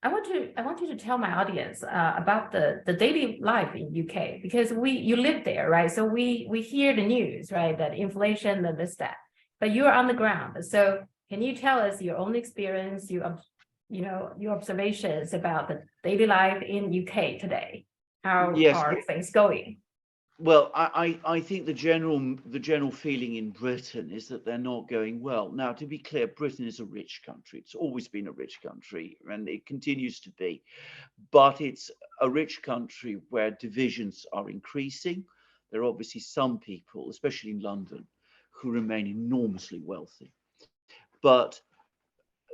I want you to tell my audience about the daily life in UK because you live there, right? So we hear the news, right? That inflation, that this, that, but you're on the ground. So can you tell us your own experience, your observations about the daily life in UK today? How Yes. are things going? Well, I think the general feeling in Britain is that they're not going well. Now, to be clear, Britain is a rich country. It's always been a rich country, and it continues to be. But it's a rich country where divisions are increasing. There are obviously some people, especially in London, who remain enormously wealthy. But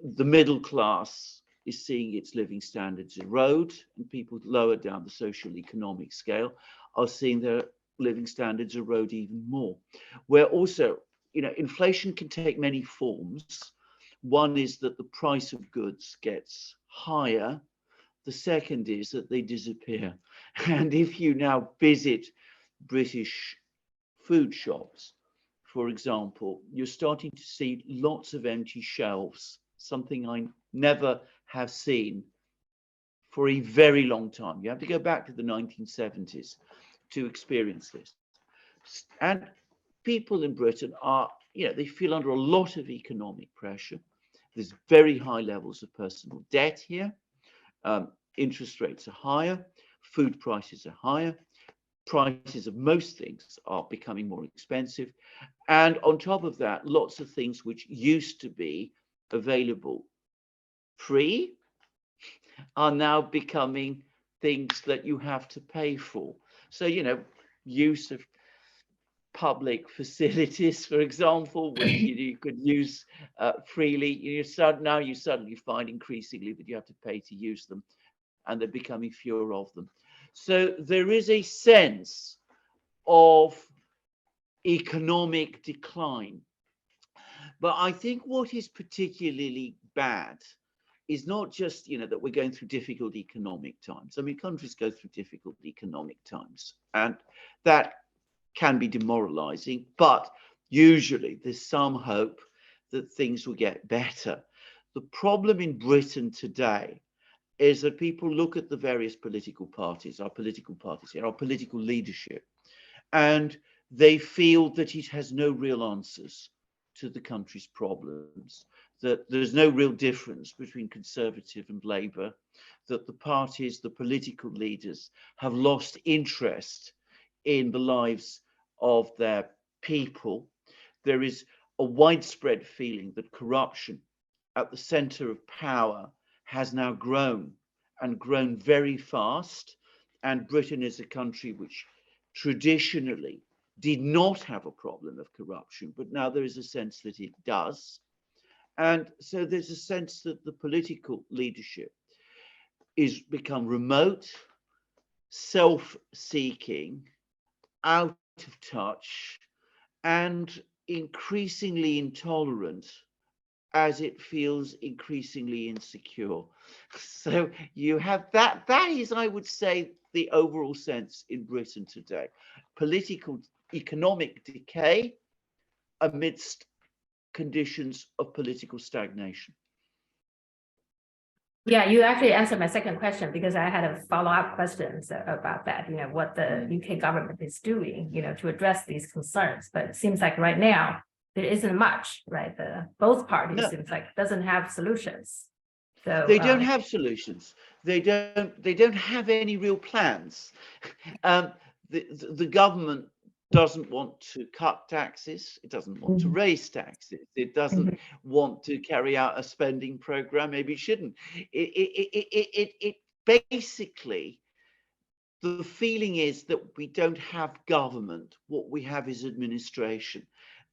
the middle class is seeing its living standards erode, and people lower down the social economic scale are seeing their living standards erode even more. Where also, inflation can take many forms. One is that the price of goods gets higher. The second is that they disappear. And if you now visit British food shops, for example, you're starting to see lots of empty shelves, something I never have seen for a very long time. You have to go back to the 1970s to experience this. And people in Britain are, they feel under a lot of economic pressure. There's very high levels of personal debt here. Interest rates are higher, food prices are higher, prices of most things are becoming more expensive. And on top of that, lots of things which used to be available free are now becoming things that you have to pay for. So, use of public facilities, for example, which you could use freely, now you suddenly find increasingly that you have to pay to use them, and they're becoming fewer of them. So there is a sense of economic decline. But I think what is particularly bad is not just, that we're going through difficult economic times. I mean, countries go through difficult economic times, and that can be demoralizing, but usually there's some hope that things will get better. The problem in Britain today is that people look at the various political parties, our political parties here, our political leadership, and they feel that it has no real answers to the country's problems, that there's no real difference between Conservative and Labour, that the parties, the political leaders have lost interest in the lives of their people. There is a widespread feeling that corruption at the centre of power has now grown and grown very fast. And Britain is a country which traditionally did not have a problem of corruption, but now there is a sense that it does. And so there's a sense that the political leadership is become remote, self-seeking, out of touch, and increasingly intolerant as it feels increasingly insecure. So you have that is, I would say, the overall sense in Britain today. Political economic decay amidst conditions of political stagnation. Yeah, you actually answered my second question because I had a follow-up questions about that, what the UK government is doing, to address these concerns. But it seems like right now there isn't much, right? Both parties No, seems like doesn't have solutions. So they don't have solutions. They don't have any real plans. Um, the government doesn't want to cut taxes. It doesn't want to Mhm, raise taxes. It doesn't mhm. want to carry out a spending program. Maybe it shouldn't. It basically, the feeling is that we don't have government. What we have is administration,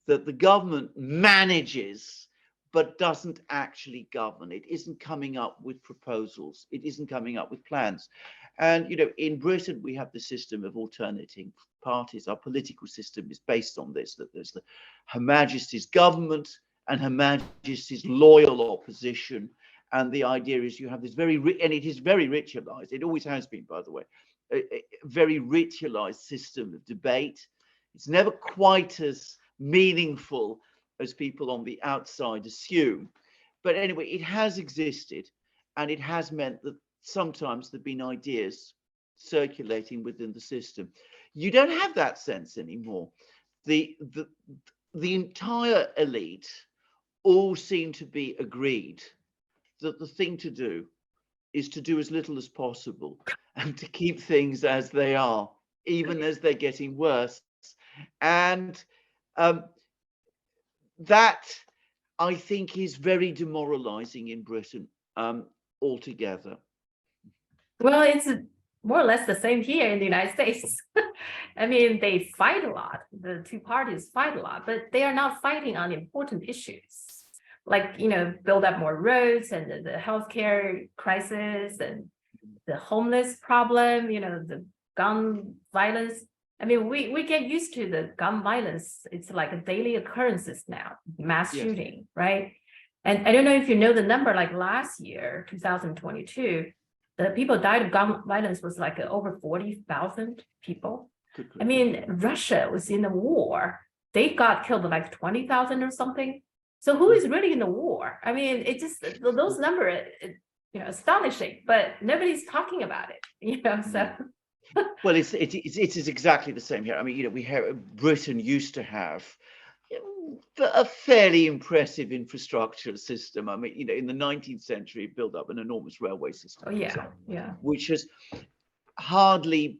that the government manages but doesn't actually govern. It isn't coming up with proposals. It isn't coming up with plans. And, in Britain, we have the system of alternating parties. Our political system is based on this, that there's Her Majesty's government and Her Majesty's loyal opposition. And the idea is you have this and it is very ritualized. It always has been, by the way, a very ritualized system of debate. It's never quite as meaningful as people on the outside assume. But anyway, it has existed. and it has meant that sometimes there've been ideas circulating within the system. You don't have that sense anymore. The entire elite all seem to be agreed that the thing to do is to do as little as possible and to keep things as they are, even as they're getting worse. And that, I think, is very demoralizing in Britain altogether. Well, it's more or less the same here in the United States. I mean, they fight a lot. The two parties fight a lot, but they are not fighting on important issues, like, build up more roads and the healthcare crisis and the homeless problem, the gun violence. I mean, we get used to the gun violence. It's like a daily occurrences now, mass Yes. shooting, right? And I don't know if you know the number, like last year, 2022, the people died of gun violence was like over 40,000 people. I mean, Russia was in a war. They got killed like 20,000 or something. So who is really in the war? I mean, it just, those numbers, astonishing, but nobody's talking about it, so. Well, it is exactly the same here. I mean, we have, Britain used to have a fairly impressive infrastructure system. I mean, in the 19th century, it built up an enormous railway system. Oh, yeah. Which has hardly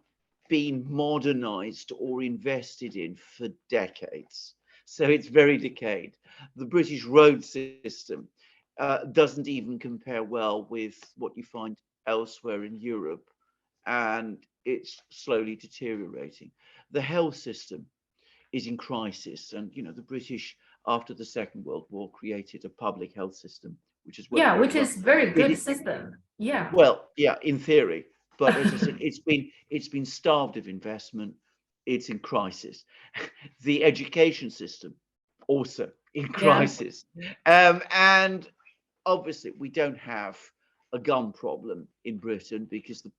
been modernized or invested in for decades. So it's very decayed. The British road system doesn't even compare well with what you find elsewhere in Europe, and it's slowly deteriorating. The health system is in crisis, and the British, after the Second World War, created a public health system, which is which is very good system. Yeah. Well, yeah, in theory, but as I said, it's been starved of investment. It's in crisis. The education system also in crisis, and obviously we don't have a gun problem in Britain, because the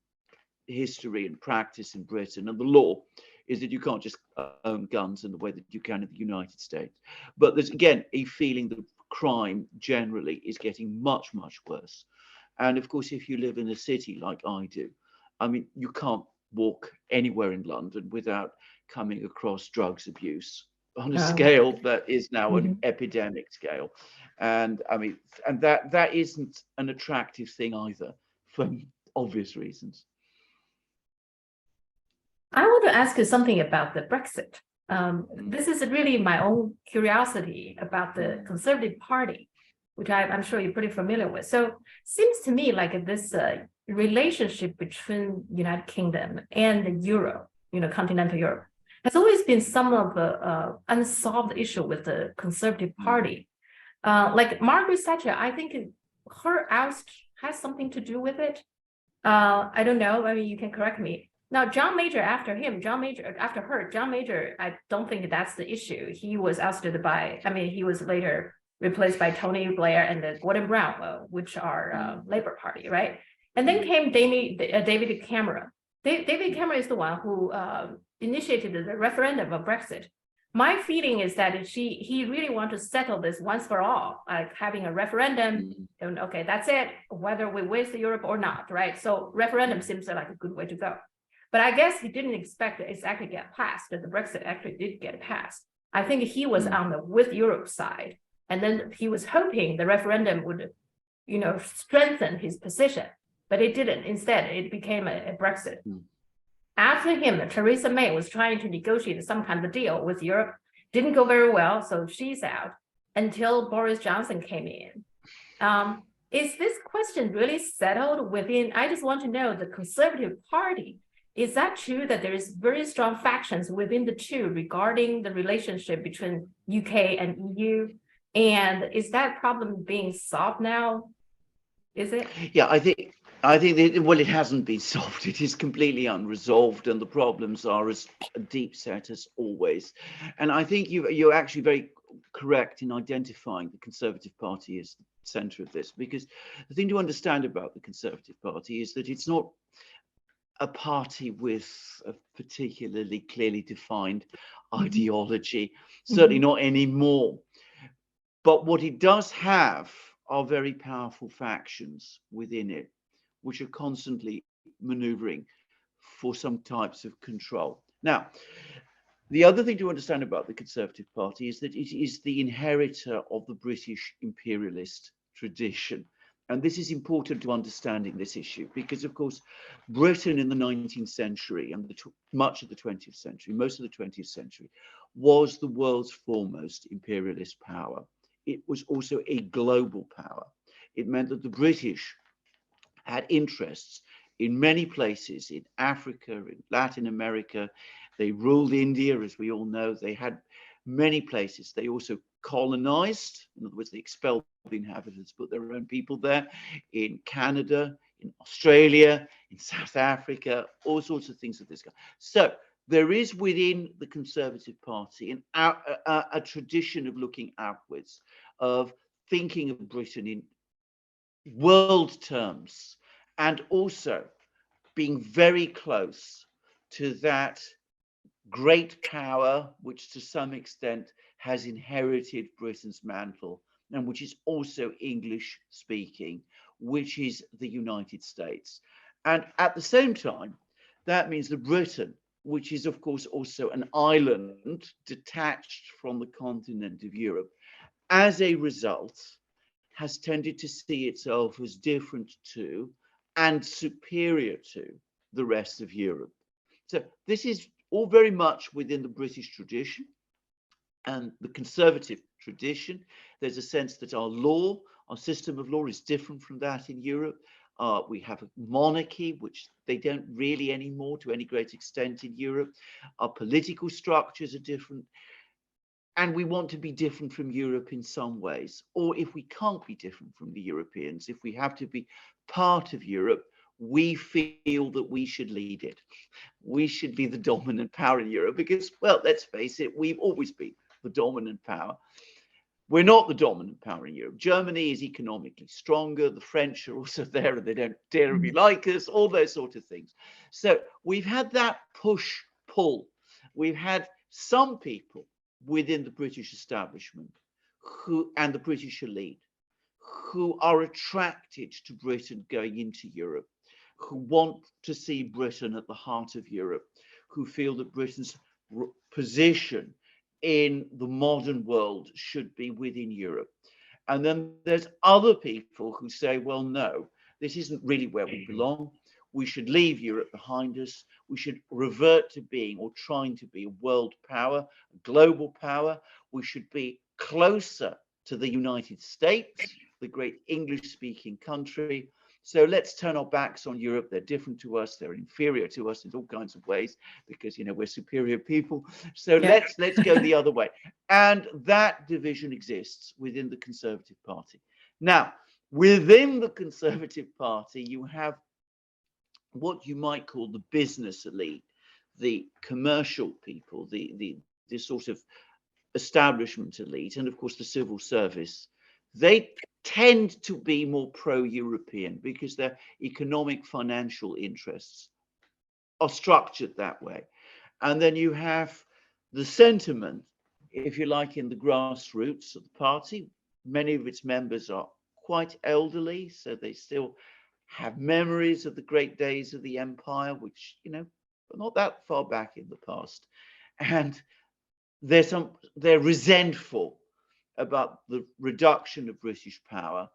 history and practice in Britain and the law is that you can't just own guns in the way that you can in the United States. But there's, again, a feeling that crime generally is getting much, much worse. And of course, if you live in a city like I do, I mean, you can't walk anywhere in London without coming across drugs abuse on a scale that is now an epidemic scale. And I mean, and that isn't an attractive thing either, for obvious reasons. I want to ask you something about the Brexit. This is really my own curiosity about the Conservative Party, which I'm sure you're pretty familiar with. So seems to me like this relationship between United Kingdom and Europe, continental Europe, has always been some of the unsolved issue with the Conservative Party. Like Margaret Thatcher, I think her oust has something to do with it. I don't know. I mean, you can correct me. Now, John Major, after her, John Major, I don't think that's the issue. He was ousted he was later replaced by Tony Blair and Gordon Brown, which are Labour Party, right? And then came David Cameron. David Cameron is the one who initiated the referendum of Brexit. My feeling is that he really wants to settle this once for all, like having a referendum, and okay, that's it, whether we waste Europe or not, right? So referendum seems like a good way to go. But I guess he didn't expect it actually get passed, that the Brexit actually did get passed. I think he was on the with Europe side, and then he was hoping the referendum would, strengthen his position, but it didn't. Instead, it became a Brexit. After him, Theresa May was trying to negotiate some kind of deal with Europe, didn't go very well, so she's out until Boris Johnson came in. Is this question really settled within? I just want to know the Conservative Party. Is that true that there is very strong factions within the two regarding the relationship between UK and EU? And is that problem being solved now? Is it? Yeah, I think well, it hasn't been solved. It is completely unresolved, and the problems are as deep set as always. And I think you're actually very correct in identifying the Conservative Party as the centre of this, because the thing to understand about the Conservative Party is that it's not a party with a particularly clearly defined ideology, certainly not anymore. But what it does have, are very powerful factions within it, which are constantly maneuvering for some types of control. Now, the other thing to understand about the Conservative Party is that it is the inheritor of the British imperialist tradition. And this is important to understanding this issue because, of course, Britain in the 19th century and much of the 20th century, most of the 20th century, was the world's foremost imperialist power. It was also a global power. It meant that the British had interests in many places, in Africa, in Latin America. They ruled India, as we all know. They had many places. They also colonized, in other words, they expelled the inhabitants, put their own people there, in Canada, in Australia, in South Africa, all sorts of things of this kind. So there is within the Conservative Party a tradition of looking outwards, of thinking of Britain in world terms, and also being very close to that great power which to some extent has inherited Britain's mantle and which is also English speaking, which is the United States. And at the same time, that means that Britain, which is of course also an island detached from the continent of Europe, as a result, has tended to see itself as different to and superior to the rest of Europe. So this is all very much within the British tradition and the Conservative tradition. There's a sense that our law, our system of law is different from that in Europe. We have a monarchy, which they don't really anymore to any great extent in Europe. Our political structures are different. And we want to be different from Europe in some ways. Or if we can't be different from the Europeans, if we have to be part of Europe, we feel that we should lead it. We should be the dominant power in Europe because, well, let's face it, we've always been the dominant power. We're not the dominant power in Europe. Germany is economically stronger. The French are also there and they don't terribly like us, all those sort of things. So we've had that push-pull. We've had some people within the British establishment and the British elite who are attracted to Britain going into Europe, who want to see Britain at the heart of Europe, who feel that Britain's position in the modern world should be within Europe. And then there's other people who say, well, no, this isn't really where we belong. We should leave Europe behind us. We should revert to being or trying to be a world power, a global power. We should be closer to the United States, the great English-speaking country. So let's turn our backs on Europe. They're different to us. They're inferior to us in all kinds of ways because, you know, we're superior people. So let's go the other way. And that division exists within the Conservative Party. Now, within the Conservative Party, you have what you might call the business elite, the commercial people, the sort of establishment elite, and of course the civil service. They tend to be more pro-European because their economic financial interests are structured that way. And then you have the sentiment, if you like, in the grassroots of the party. Many of its members are quite elderly, so they still have memories of the great days of the empire, which, you know, are not that far back in the past. And they're resentful about the reduction of British power,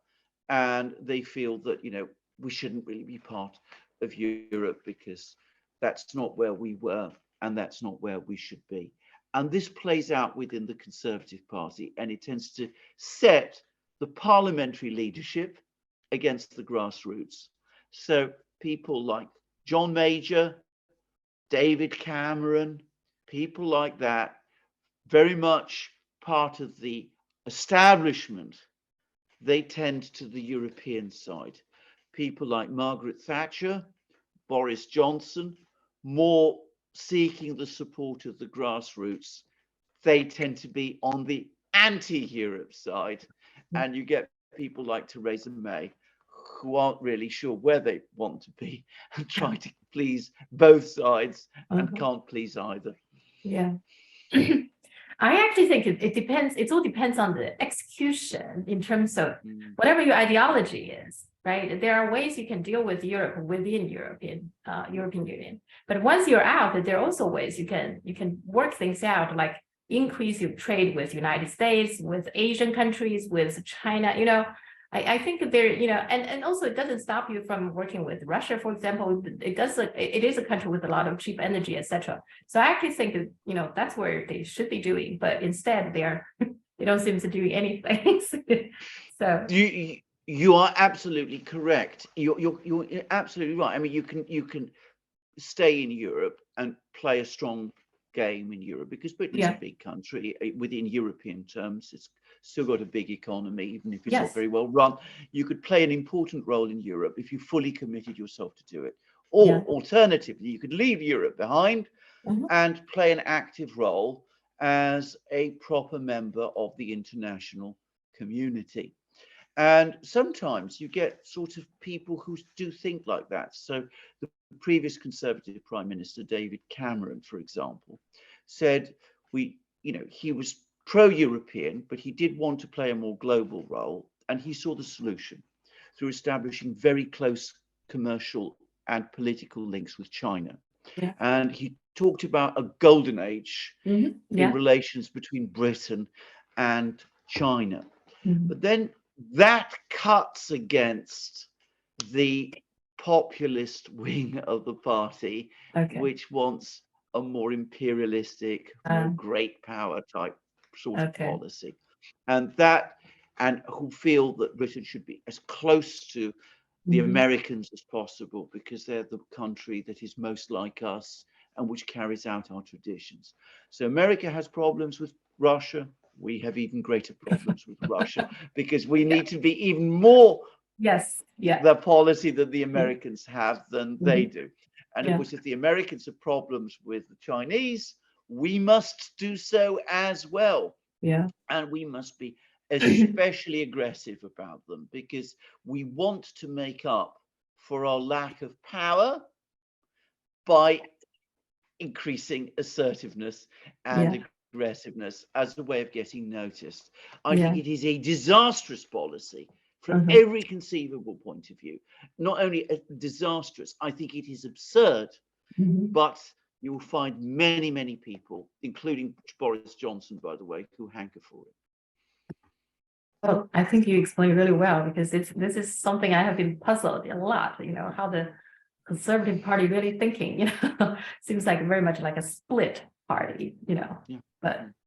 and they feel that, you know, we shouldn't really be part of Europe because that's not where we were and that's not where we should be. And this plays out within the Conservative Party, and it tends to set the parliamentary leadership against the grassroots. So people like John Major, David Cameron, people like that, very much part of the establishment, they tend to the European side. People like Margaret Thatcher, Boris Johnson, more seeking the support of the grassroots, they tend to be on the anti-Europe side. And you get people like Theresa May, who aren't really sure where they want to be and try to please both sides and can't please either. Yeah. I actually think it depends, it all depends on the execution in terms of Mm. whatever your ideology is, right? There are ways you can deal with Europe within European Union. But once you're out, there are also ways you can work things out, like increase your trade with United States, with Asian countries, with China, I think that there, and also it doesn't stop you from working with Russia, for example. It is a country with a lot of cheap energy, etc. So I actually think that, that's where they should be doing, but instead they don't seem to do anything. So You are absolutely correct. You're absolutely right. I mean, you can stay in Europe and play a strong game in Europe because Britain's yeah, a big country within European terms. It's still got a big economy, even if it's not yes, very well run. You could play an important role in Europe if you fully committed yourself to do it. Or yeah, alternatively, you could leave Europe behind mhm, and play an active role as a proper member of the international community. And sometimes you get sort of people who do think like that. So the previous Conservative Prime Minister, David Cameron, for example, said he was pro-European, but he did want to play a more global role. And he saw the solution through establishing very close commercial and political links with China. yeah, And he talked about a golden age in yeah, relations between Britain and China. mhm, But then that cuts against the populist wing of the party, okay, which wants a more imperialistic, more great power type sort of okay, policy. And who feel that Britain should be as close to the mhm, Americans as possible because they're the country that is most like us and which carries out our traditions. So America has problems with Russia. We have even greater problems with Russia because we yeah, need to be even more yes, yeah, the policy that the Americans have than they mhm, do. And of yeah, course, if the Americans have problems with the Chinese, we must do so as well. yeah, And we must be especially aggressive about them because we want to make up for our lack of power by increasing assertiveness and yeah, aggressiveness as a way of getting noticed. I think yeah, it is a disastrous policy from mhm, every conceivable point of view. Not only disastrous, I think it is absurd, mhm. but you will find many, many people, including Boris Johnson, by the way, who hanker for it. Well, I think you explained really well because this is something I have been puzzled a lot, how the Conservative Party really thinking, seems like very much like a split party, Yeah. but